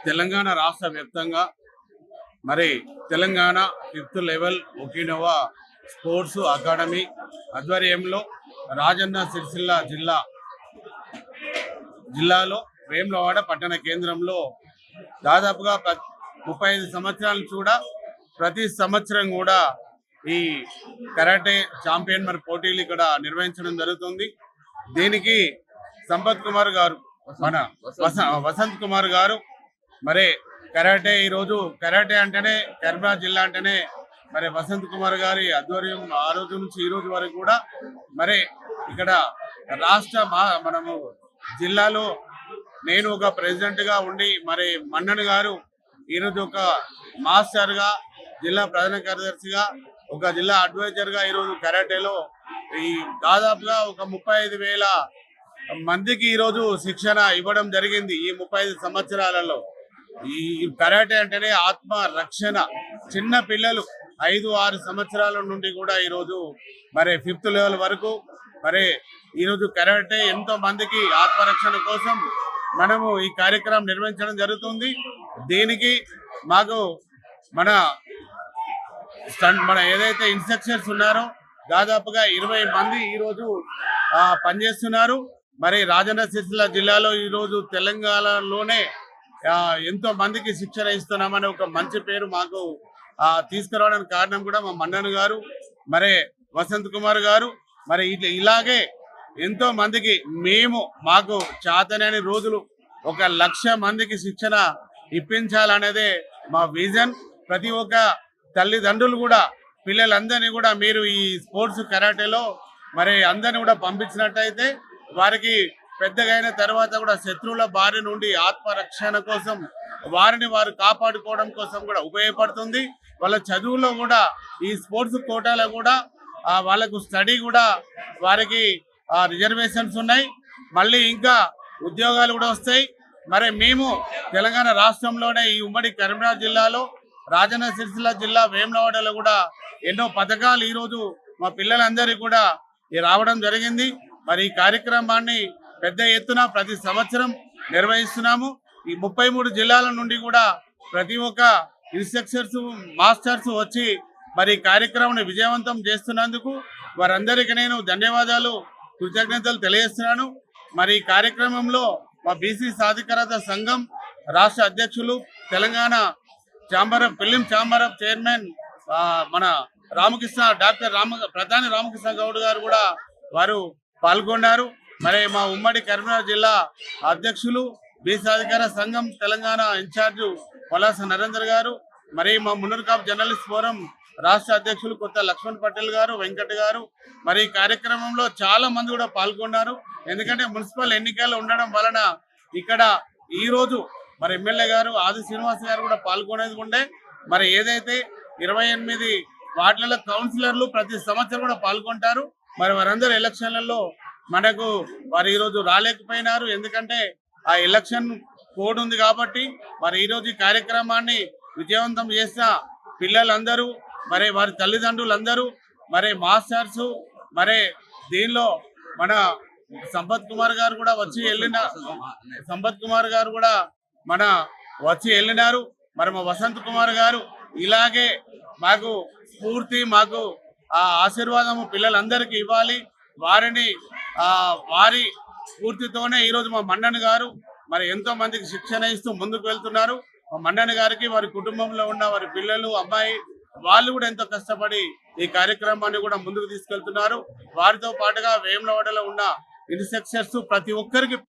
తెలంగాణ రాష్ట్ర వ్యాప్తంగా మరి Telangana 5th level Okinawa sports academy ఆధ్వర్యంలో రాజన్న సిరిసిల్ల జిల్లాలో వేములవాడ పట్టణ కేంద్రంలో దాదాపుగా 35 సంవత్సరాలు చూడ ప్రతి సంవత్సరం కూడా ఈ కరాటే ఛాంపియన్ మరి పోటీలు ఇక్కడ నిర్వహించడం జరుగుతుంది. దీనికి సంపత్ కుమార్ గారు మన వసంత్ కుమార్ గారు మరి కరాటే ఈరోజు కరాటే అంటేనే కరీంనగర్ జిల్లా అంటేనే మరి వసంత్ కుమార్ గారి ఆధ్వర్యం ఆ రోజు నుంచి ఈ రోజు వరకు కూడా మరి ఇక్కడ రాష్ట్ర మనము జిల్లాలో నేను ఒక ప్రెసిడెంట్ గా ఉండి మరి మన్నన్ గారు ఈరోజు ఒక మాస్టర్ గా జిల్లా ప్రధాన కార్యదర్శిగా ఒక జిల్లా అడ్వైజర్ గా ఈరోజు కరాటేలో ఈ దాదాపుగా ఒక 35,000 మందికి ఈరోజు శిక్షణ ఇవ్వడం జరిగింది. ఈ 35 సంవత్సరాలలో ఈ కరాటే అంటేనే ఆత్మ రక్షణ. చిన్న పిల్లలు 5-6 సంవత్సరాల నుండి కూడా ఈరోజు మరి 5th లెవెల్ వరకు మరి ఈరోజు కరాటే ఎంతో మందికి ఆత్మరక్షణ కోసం మనము ఈ కార్యక్రమం నిర్వహించడం జరుగుతుంది. దీనికి మాకు మన ఏదైతే ఇన్స్ట్రక్టర్స్ ఉన్నారో దాదాపుగా 20 మంది ఈరోజు పనిచేస్తున్నారు. మరి రాజన్న సిరిసిల్ల జిల్లాలో ఈరోజు తెలంగాణలోనే ఎంతో మందికి శిక్షణ ఇస్తున్నామని ఒక మంచి పేరు మాకు తీసుకురావడానికి కారణం కూడా మా మన్నన్ గారు మరి వసంత్ కుమార్ గారు. మరి ఇలాగే ఎంతో మందికి మాకు చేతనని రోజులు 1,00,000 మందికి శిక్షణ ఇప్పించాలనేదే మా విజన్. ప్రతి ఒక్క తల్లిదండ్రులు కూడా పిల్లలందరినీ కూడా మీరు ఈ స్పోర్ట్స్ కరాటేలో మరి అందరినీ కూడా పంపించినట్టయితే వారికి పెద్దగా అయిన తర్వాత కూడా శత్రువుల బారి నుండి ఆత్మరక్షణ కోసం వారిని వారు కాపాడుకోవడం కోసం కూడా ఉపయోగపడుతుంది. వాళ్ళ చదువులో కూడా ఈ స్పోర్ట్స్ కోటాలో కూడా వాళ్ళకు స్టడీ కూడా వారికి రిజర్వేషన్స్ ఉన్నాయి. మళ్ళీ ఇంకా ఉద్యోగాలు కూడా వస్తాయి. మరి మేము తెలంగాణ రాష్ట్రంలోనే ఈ ఉమ్మడి కరీంనగర్ జిల్లాలో రాజన్న సిరిసిల్ల జిల్లా వేములవాడలో కూడా ఎన్నో పథకాలు ఈరోజు మా పిల్లలందరికీ కూడా రావడం జరిగింది. మరి ఈ కార్యక్రమాన్ని పెద్ద ఎత్తున ప్రతి సంవత్సరం నిర్వహిస్తున్నాము. ఈ 33 జిల్లాల నుండి కూడా ప్రతి ఒక్క ఇన్స్ట్రక్టర్స్ మాస్టర్స్ వచ్చి మరి కార్యక్రమాన్ని విజయవంతం చేస్తున్నందుకు వారందరికీ నేను ధన్యవాదాలు కృతజ్ఞతలు తెలియజేస్తున్నాను. మరి ఈ కార్యక్రమంలో మా బీసీ సాధికారత సంఘం రాష్ట్ర అధ్యక్షులు Telangana film chamber of chairman మన ప్రధాని రామకృష్ణ గౌడ్ గారు కూడా వారు పాల్గొన్నారు. మరి మా ఉమ్మడి కరీంనగర్ జిల్లా అధ్యక్షులు బీసీ అధికార సంఘం తెలంగాణ ఇన్ఛార్జ్ పలాస నరేందర్ గారు, మరి మా మున్నూరు జర్నలిస్ట్ ఫోరం రాష్ట్ర అధ్యక్షులు కొత్త లక్ష్మణ్ పటేల్ గారు, వెంకట్ గారు. మరి ఈ కార్యక్రమంలో చాలా మంది కూడా పాల్గొన్నారు. ఎందుకంటే మున్సిపల్ ఎన్నికలు ఉండడం వలన ఇక్కడ ఈ రోజు మరి ఎమ్మెల్యే గారు ఆది శ్రీనివాస్ గారు కూడా పాల్గొనేది ఉండే. మరి ఏదైతే 28 వార్డుల కౌన్సిలర్లు ప్రతి సంవత్సరం కూడా పాల్గొంటారు. మరి వారందరూ ఎలక్షన్లలో వారు ఈరోజు రాలేకపోయినారు. ఎందుకంటే ఆ ఎలక్షన్ కోడ్ ఉంది కాబట్టి మరి ఈరోజు ఈ కార్యక్రమాన్ని విజయవంతం చేసిన పిల్లలందరూ మరి వారి తల్లిదండ్రులందరూ మరి మాస్టర్స్ మరి దీనిలో మన సంపత్ కుమార్ గారు కూడా వచ్చి వెళ్ళినారు. మరి మా వసంత్ కుమార్ గారు ఇలాగే మాకు స్ఫూర్తి మాకు ఆ ఆశీర్వాదము పిల్లలందరికీ ఇవ్వాలి. వారి స్ఫూర్తితోనే ఈరోజు మా మన్నన్ గారు మరి ఎంతో మందికి శిక్షణ ఇస్తూ ముందుకు వెళ్తున్నారు. మా మన్నన్ గారికి వారి కుటుంబంలో ఉన్న వారి పిల్లలు అమ్మాయి వాళ్ళు కూడా ఎంతో కష్టపడి ఈ కార్యక్రమాన్ని కూడా ముందుకు తీసుకెళ్తున్నారు. వారితో పాటుగా వేములవాడలో ఉన్న ఇన్స్ట్రక్టర్స్ ప్రతి ఒక్కరికి